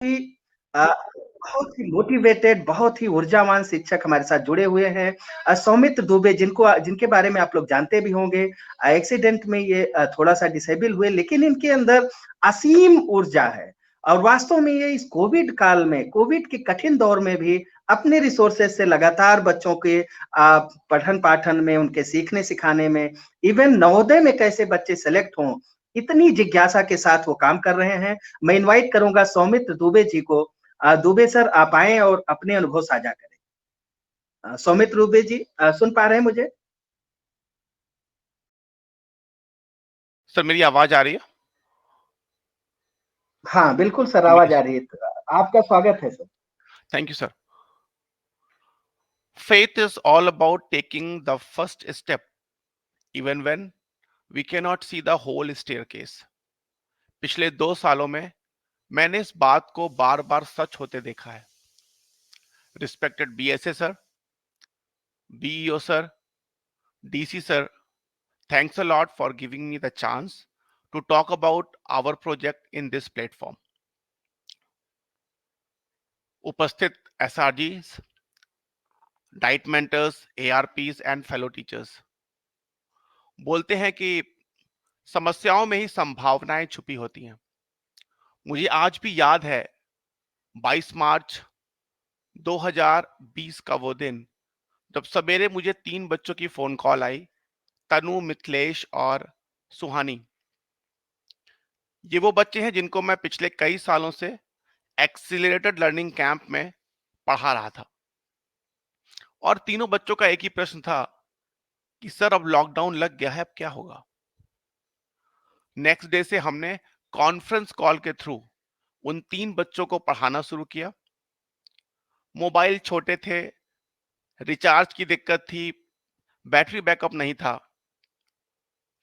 ही बहुत ही मोटिवेटेड, बहुत ही ऊर्जावान शिक्षक हमारे साथ जुड़े हुए हैं। सौमित्र दुबे जिनके बारे में आप लोग जानते भी होंगे। एक्सीडेंट में ये थोड़ा-सा डिसेबल हुए, लेकिन इनके अंदर असीम ऊर्जा है और वास्तव में ये इस कोविड काल में, कोविड के कठिन दौर में भी अपने रिसोर्सेज़ से लगातार बच्चों के पठन-पाठन में, उनके सीखने-सिखाने में, इवन नवोदय में कैसे बच्चे सेलेक्ट हों, इतनी जिज्ञासा के साथ वो काम कर रहे हैं। मैं इनवाइट करूँगा सौमित्र दुबे जी को। दुबे सर आप आएँ और अपने अनुभव साझा करें। सौमित्र दुबे जी सुन पा रहे हैं मुझे? सर मेरी आवाज आ रही है? हाँ, बिल्कुल सर आवाज़ आ कम्युनिकेशन। रही है। आपका स्वागत है sir. Thank you sir. Faith is all about taking the first step, even when we cannot see the whole staircase. पिछले 2 सालों में मैंने इस बात को बार बार सच होते देखा है। Respected BSA sir, BEO sir, DC sir, thanks a lot for giving me the chance to talk about our project in this platform. उपस्थित SRGs, DIET mentors, ARPs and fellow teachers, बोलते हैं कि समस्याओं में ही संभावनाएं छुपी होती हैं। मुझे आज भी याद है 22 मार्च 2020 का वो दिन जब सवेरे मुझे 3 बच्चों की फोन कॉल आई, तनु, मिथिलेश और सुहानी। ये वो बच्चे हैं जिनको मैं पिछले कई सालों से एक्सीलरेटेड लर्निंग कैंप में पढ़ा रहा था। और तीनों बच्चों का एक ही प्रश्न था कि सर अब लॉकडाउन लग गया है, अब क्या होगा। नेक्स्ट डे से हमने कॉन्फ्रेंस कॉल के थ्रू उन 3 बच्चों को पढ़ाना शुरू किया। मोबाइल छोटे थे, रिचार्ज की दिक्कत थी, बैटरी बैकअप नहीं था,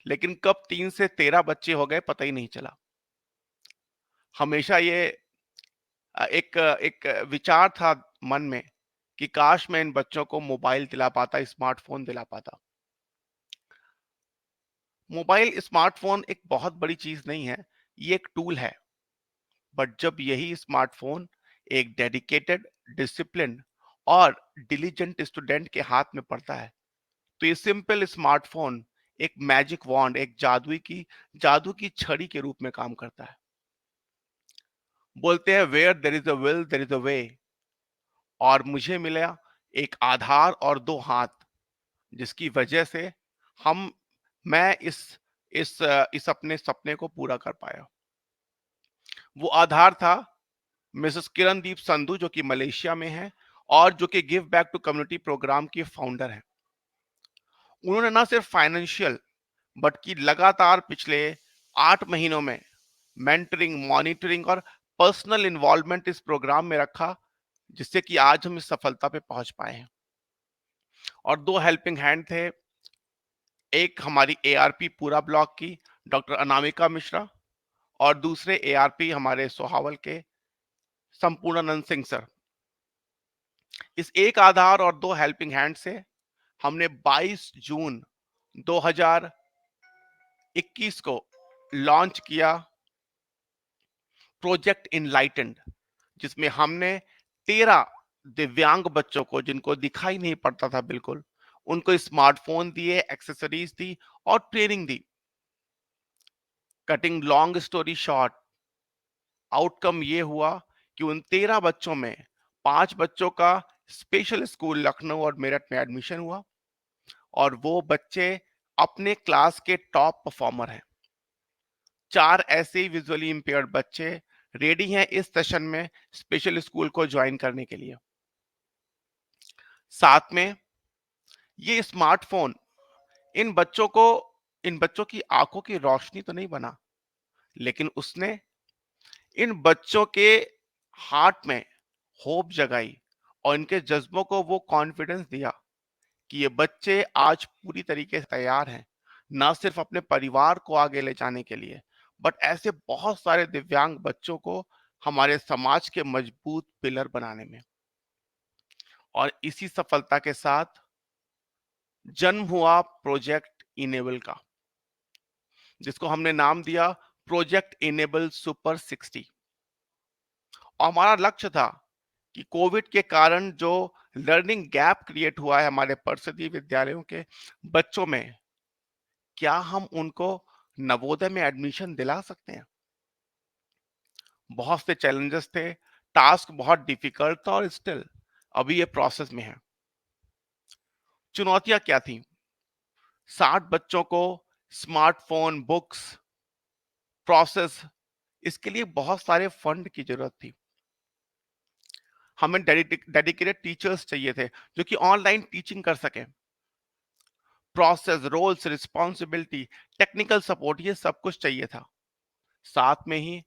लेकिन कब 3 से 13 बच्चे हो गए पता ही नहीं चला। हमेशा ये एक एक विचार था मन में कि काश मैं इन बच्चों को मोबाइल दिला पाता, स्मार्टफोन दिला पाता। मोबाइल, स्मार्टफोन एक बहुत बड़ी चीज नहीं है, ये एक टूल है। बट जब यही स्मार्टफोन एक डेडिकेटेड, डिसिप्लिन और डिलीजेंट स्टूडेंट के हाथ में पड़ता है, तो ये सिंपल स्मार्टफोन एक मैजिक वॉन्ड, एक जादू की छड़ी के रूप में काम करता है। बोलते हैं where there is a will there is a way. और मुझे मिला एक आधार और 2 हाथ, जिसकी वजह से हम मैं इस अपने सपने को पूरा कर पाया। वो आधार था मिसेस किरणदीप संधू, जो कि मलेशिया में है और जो कि give back to community program की फाउंडर है। उन्होंने ना सिर्फ फाइनेंशियल बट कि लगातार पिछले 8 महीनों में मेंटरिंग, मॉनिटरिंग और पर्सनल इन्वॉल्वमेंट इस प्रोग्राम में रखा, जिससे कि आज हम इस सफलता पे पहुंच पाए हैं। और 2 हेल्पिंग हैंड थे। एक हमारी एआरपी पूरा ब्लॉक की डॉक्टर अनामिका मिश्रा और दूसरे एआरपी हमारे सोहावल के संपूर्णानंद सिंह सर। इस एक आधार और 2 हेल्पिंग हैंड से हमने 22 जून 2021 को लॉन्च किया प्रोजेक्ट इनलाइटेंड, जिसमें हमने 13 दिव्यांग बच्चों को, जिनको दिखाई नहीं पड़ता था बिल्कुल, उनको स्मार्टफोन दिए, एक्सेसरीज दी और ट्रेनिंग दी। Cutting long story short, outcome ये हुआ कि उन 13 बच्चों में 5 बच्चों का स्पेशल स्कूल लखनऊ और मेरठ में एडमिशन हुआ और वो बच्चे अपने क्लास के टॉप परफॉर्मर हैं। 4 ऐसे ही विजुअली इंपेयर्ड बच्चे रेडी हैं इस सेशन में स्पेशल स्कूल को ज्वाइन करने के लिए। साथ में ये स्मार्टफोन इन बच्चों को इन बच्चों की आंखों की रोशनी तो नहीं बना, लेकिन उसने इन बच्चों के हार्ट में होप जगाई और इनके जज्बों को वो कॉन्फिडेंस दिया कि ये बच्चे आज पूरी तरीके से तैयार हैं, ना सिर्फ अपने परिवार को आगे ले जाने के लिए, बट ऐसे बहुत सारे दिव्यांग बच्चों को हमारे समाज के मजबूत पिलर बनाने में। और इसी सफलता के साथ जन्म हुआ प्रोजेक्ट इनेबल का, जिसको हमने नाम दिया प्रोजेक्ट इनेबल सुपर 60। और हमारा लक्ष्य था कि कोविड के कारण जो लर्निंग गैप क्रिएट हुआ है हमारे परिषदीय विद्यालयों के बच्चों में, क्या हम उनको नवोदय में एडमिशन दिला सकते हैं? बहुत से चैलेंजेस थे, टास्क बहुत डिफिकल्ट था और स्टिल अभी ये प्रोसेस में है। चुनौतियां क्या थी? 60 बच्चों को स्मार्टफोन, बुक्स, प्रोसेस, इसके लिए बहुत सारे फंड की जरूरत थी। हमें डेडिकेटेड टीचर्स चाहिए थे जो कि ऑनलाइन टीचिंग कर सकें। Process, roles, responsibility, technical support, ये सब कुछ चाहिए था। साथ में ही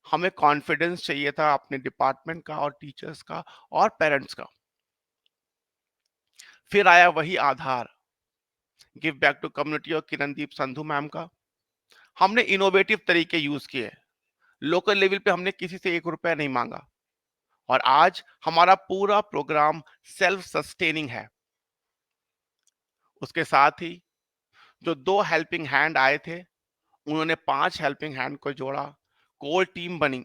हमें कॉन्फिडेंस चाहिए था अपने डिपार्टमेंट का और टीचर्स का और पेरेंट्स का। फिर आया वही आधार, गिव बैक टू कम्युनिटी और किरणदीप संधू मैम का। हमने इनोवेटिव तरीके यूज किए। लोकल लेवल पे हमने किसी से 1 रुपया नहीं मांगा और आज हमारा पूरा प्रोग्राम सेल्फ सस्टेनिंग है। उसके साथ ही जो 2 हेल्पिंग हैंड आए थे, उन्होंने 5 हेल्पिंग हैंड को जोड़ा, कोर टीम बनी।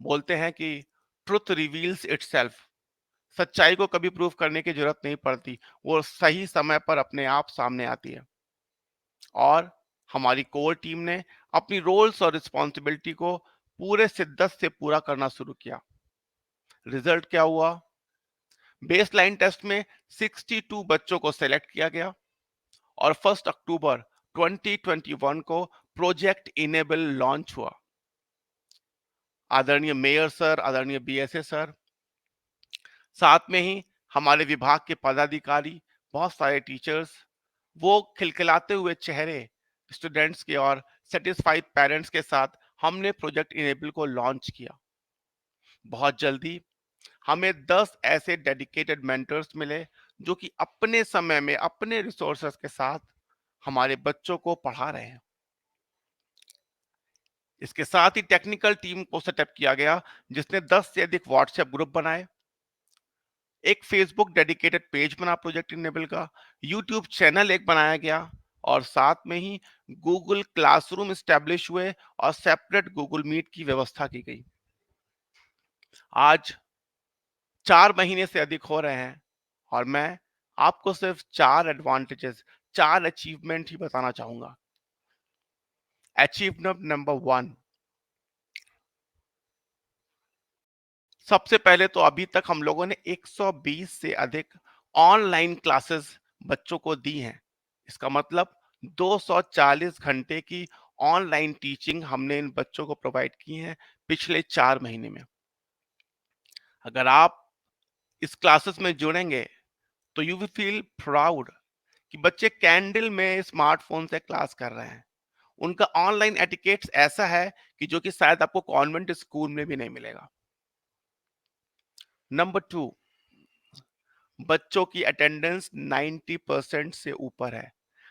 बोलते हैं कि ट्रुथ रिवील्स इटसेल्फ। सच्चाई को कभी प्रूव करने की जरूरत नहीं पड़ती, वो सही समय पर अपने आप सामने आती है। और हमारी कोर टीम ने अपनी रोल्स और रिस्पॉन्सिबिलिटी को पूरे शिद्दत से पूरा करना शुरू किया। रिजल्ट क्या हुआ? बेसलाइन टेस्ट में 62 बच्चों को सेलेक्ट किया गया और 1 अक्टूबर 2021 को प्रोजेक्ट इनेबल लॉन्च हुआ। आदरणीय मेयर सर, आदरणीय बीएसए सर, साथ में ही हमारे विभाग के पदाधिकारी, बहुत सारे टीचर्स, वो खिलखिलाते हुए चेहरे स्टूडेंट्स के और सेटिस्फाइड पेरेंट्स के साथ हमने प्रोजेक्ट इनेबल को लॉन्च किया। बहुत जल्दी हमें 10 ऐसे डेडिकेटेड मेंटर्स मिले जो कि अपने समय में अपने रिसोर्सेस के साथ हमारे बच्चों को पढ़ा रहे हैं। इसके साथ ही टेक्निकल टीम को सेटअप किया गया जिसने 10 से अधिक व्हाट्सएप ग्रुप बनाए, एक फेसबुक डेडिकेटेड पेज बना प्रोजेक्ट इनेबल का, यूट्यूब चैनल एक बनाया गया और साथ में ही गूगल क्लासरूम स्टैब्लिश हुए और सेपरेट गूगल मीट की व्यवस्था की गई। आज 4 महीने से अधिक हो रहे हैं और मैं आपको सिर्फ 4 एडवांटेजेस, 4 अचीवमेंट ही बताना चाहूंगा। अचीवमेंट नंबर 1, सबसे पहले तो अभी तक हम लोगों ने 120 से अधिक ऑनलाइन क्लासेस बच्चों को दी हैं। इसका मतलब 240 घंटे की ऑनलाइन टीचिंग हमने इन बच्चों को प्रोवाइड की है पिछले 4 महीने में। अगर आप इस क्लासेस में जुड़ेंगे तो यू विल फील प्राउड कि बच्चे कैंडल में स्मार्टफोन से क्लास कर रहे हैं। उनका ऑनलाइन एटिकेट्स ऐसा है कि जो कि शायद आपको कॉन्वेंट स्कूल में भी नहीं मिलेगा। नंबर 2, बच्चों की अटेंडेंस 90% से ऊपर है।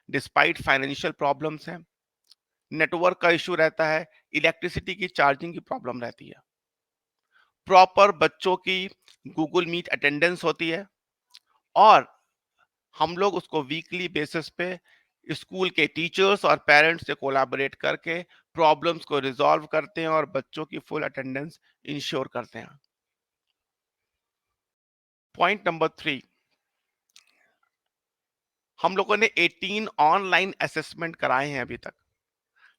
डिस्पाइट फाइनेंशियल प्रॉब्लम्स हैं, नेटवर्क का इशू रहता है, इलेक्ट्रिसिटी की चार्जिंग की प्रॉब्लम रहती है। प्रॉपर बच्चों की गूगल मीट अटेंडेंस होती है और हम लोग उसको वीकली बेसिस पे स्कूल के टीचर्स और पेरेंट्स से कोलैबोरेट करके प्रॉब्लम्स को रिजॉल्व करते हैं और बच्चों की फुल अटेंडेंस इंश्योर करते हैं। पॉइंट नंबर 3, हम लोगों ने 18 ऑनलाइन असेसमेंट कराए हैं अभी तक,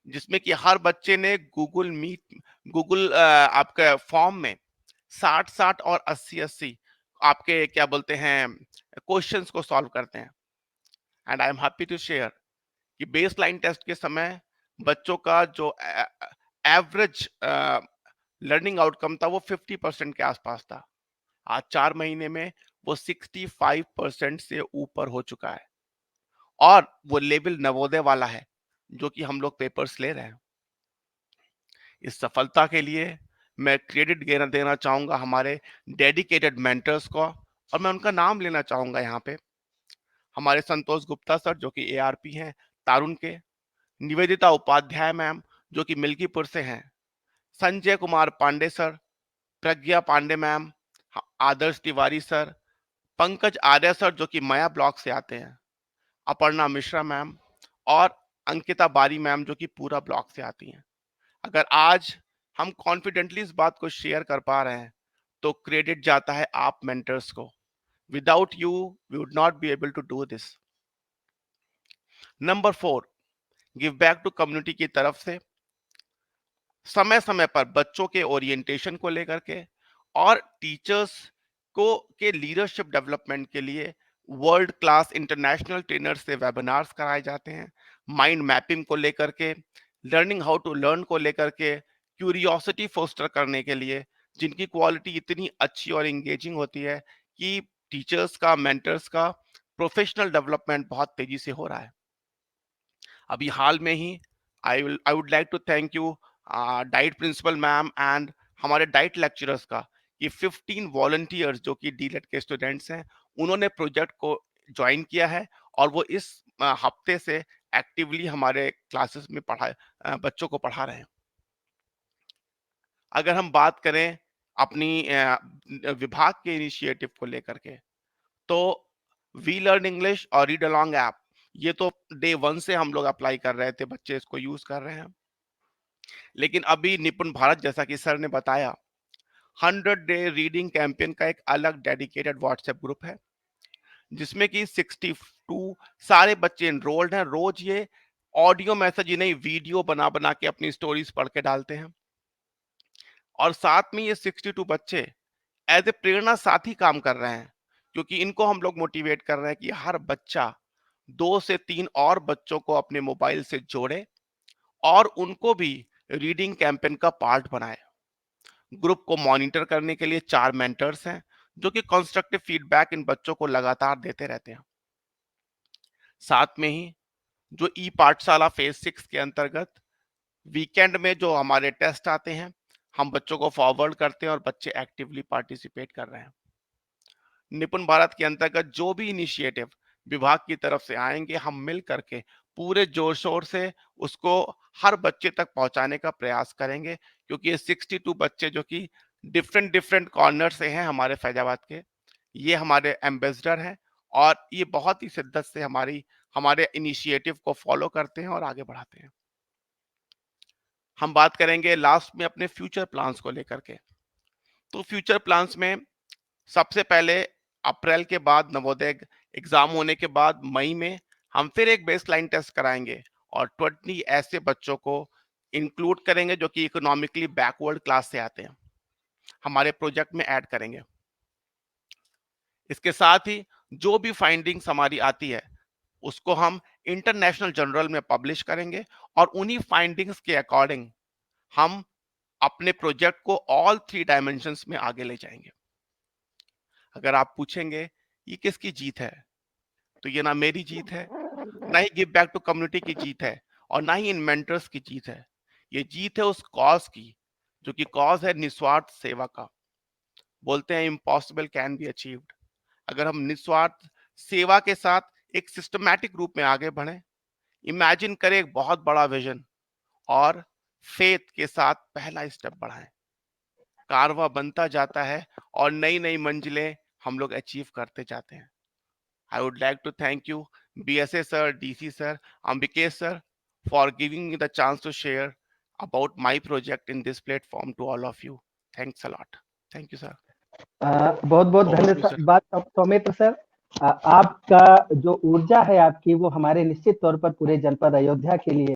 जिसमें कि हर बच्चे ने गूगल मीट, गूगल आपका फॉर्म में 60-60 और 80-80 आपके क्या बोलते हैं क्वेश्चंस को सॉल्व करते हैं। And I am happy to share कि बेसलाइन टेस्ट के समय बच्चों का जो एवरेज लर्निंग आउटकम था वो 50% के आसपास था। आज 4 महीने में वो 65% से ऊपर हो चुका है और वो लेवल नवोदय वाला है जो कि हम लोग पेपर्स ले रहे हैं। इस सफलता के लिए मैं क्रेडिट देना देना चाहूंगा हमारे डेडिकेटेड मेंटर्स को और मैं उनका नाम लेना चाहूंगा यहाँ पे। हमारे संतोष गुप्ता सर जो कि एआरपी हैं तारुण के, निवेदिता उपाध्याय मैम जो कि मिल्कीपुर से हैं, संजय कुमार पांडे सर, प्रज्ञा पांडे मैम, आदर्श तिवारी सर, पंकज आर्य सर जो कि माया ब्लॉक से आते हैं, अपर्णा मिश्रा मैम और अंकिता बारी मैम जो कि पूरा ब्लॉक से आती हैं। अगर आज हम कॉन्फिडेंटली इस बात को शेयर कर पा रहे हैं, तो क्रेडिट जाता है आप मेंटर्स को। Without you we would not be able to do this. Number 4, give back to community की तरफ से समय समय पर बच्चों के ओरिएंटेशन को लेकर के और टीचर्स को के लीडरशिप डेवलपमेंट के लिए वर्ल्ड क्लास इंटरनेशनल ट्रेनर से वेबिनार्स कराए जाते हैं। माइंड मैपिंग को लेकर के, लर्निंग हाउ टू लर्न को लेकर के, क्यूरियोसिटी फोस्टर करने के लिए, जिनकी क्वालिटी इतनी अच्छी और एंगेजिंग होती है कि टीचर्स का, मेंटर्स का प्रोफेशनल डेवलपमेंट बहुत तेजी से हो रहा है। अभी हाल में ही I would like to thank you DIET principal ma'am and हमारे डाइट लेक्चरर्स का कि 15 वॉलंटियर्स जो कि डीलेट के स्टूडेंट्स हैं, उन्होंने प्रोजेक्ट को ज्वाइन किया है और वो इस हफ्ते से एक्टिवली हमारे क्लासेस में बच्चों को पढ़ा रहे हैं। अगर हम बात करें अपनी विभाग के इनिशिएटिव को लेकर के, तो वी लर्न इंग्लिश और रीड अलोंग ऐप, ये तो डे 1 से हम लोग अप्लाई कर रहे थे, बच्चे इसको यूज कर रहे हैं। लेकिन अभी निपुण भारत, जैसा कि सर ने बताया, 100 डे रीडिंग कैंपेन का एक अलग डेडिकेटेड व्हाट्सएप ग्रुप है, जिसमें कि 62 सारे बच्चे एनरोल्ड हैं। रोज ये ऑडियो मैसेज ही नहीं, वीडियो बना बना के अपनी स्टोरीज पढ़ के डालते हैं। और साथ में ये 62 बच्चे एज ए प्रेरणा साथी काम कर रहे हैं, क्योंकि इनको हम लोग मोटिवेट कर रहे हैं कि हर बच्चा 2 से 3 और बच्चों को अपने मोबाइल से जोड़े और उनको भी रीडिंग कैंपेन का पार्ट बनाए। ग्रुप को मॉनिटर करने के लिए 4 मेंटर्स हैं, जो कि कंस्ट्रक्टिव फीडबैक इन बच्चों को लगातार देते रहते हैं। साथ में ही जो ई पाठशाला फेज 6 के अंतर्गत वीकेंड में जो हमारे टेस्ट आते हैं, हम बच्चों को फॉरवर्ड करते हैं और बच्चे एक्टिवली पार्टिसिपेट कर रहे हैं। निपुण भारत के अंतर्गत जो भी इनिशिएटिव विभाग की तरफ से आएंगे, हम मिल करके पूरे जोर शोर से उसको हर बच्चे तक पहुंचाने का प्रयास करेंगे, क्योंकि ये 62 बच्चे जो कि डिफरेंट डिफरेंट कॉर्नर से हैं हमारे फैजाबाद के, ये हमारे एम्बेसडर हैं और ये बहुत ही शिद्दत से हमारे इनिशिएटिव को फॉलो करते हैं और आगे बढ़ाते हैं। हम बात करेंगे लास्ट में अपने फ्यूचर प्लान्स को लेकर के। तो फ्यूचर प्लान्स में सबसे पहले अप्रैल के बाद नवोदय एग्जाम होने के बाद मई में हम फिर एक बेसलाइन टेस्ट कराएंगे और 20 ऐसे बच्चों को इंक्लूड करेंगे जो कि इकोनॉमिकली बैकवर्ड क्लास से आते हैं, हमारे प्रोजेक्ट में ऐड करेंगे। इसके साथ ही जो भी फाइंडिंग्स हमारी आती है, उसको हम इंटरनेशनल जर्नल में पब्लिश करेंगे और उन्हीं फाइंडिंग्स के अकॉर्डिंग हम अपने प्रोजेक्ट को ऑल 3 डायमेंशंस में आगे ले जाएंगे। अगर आप पूछेंगे ये किसकी जीत है, तो ये ना मेरी जीत है, ना ही गिव बैक टू कम्युनिटी की जीत है और ना ही इन मेंटर्स की जीत है। ये जीत है उस कॉज की, जो कि कॉज है निस्वार्थ सेवा का। बोलते हैं इम्पॉसिबल कैन बी अचीव्ड। अगर हम निस्वार्थ सेवा के साथ एक सिस्टमैटिक रूप में आगे बढ़े, इमेजिन करें एक बहुत बड़ा विजन और फेथ के साथ पहला स्टेप बढ़ाएं, कारवा बनता जाता है और नई नई मंजिलें हम लोग अचीव करते जाते हैं। I would like to thank you, BSA sir, DC sir, Ambikesh sir, for giving me the chance to share about my project in this platform to all of you. Thanks a lot. Thank you, sir. बहुत बहुत Over to you, sir. धन्यवाद Soumitra sir. आपका जो ऊर्जा है आपकी, वो हमारे निश्चित तौर पर पूरे जनपद अयोध्या के लिए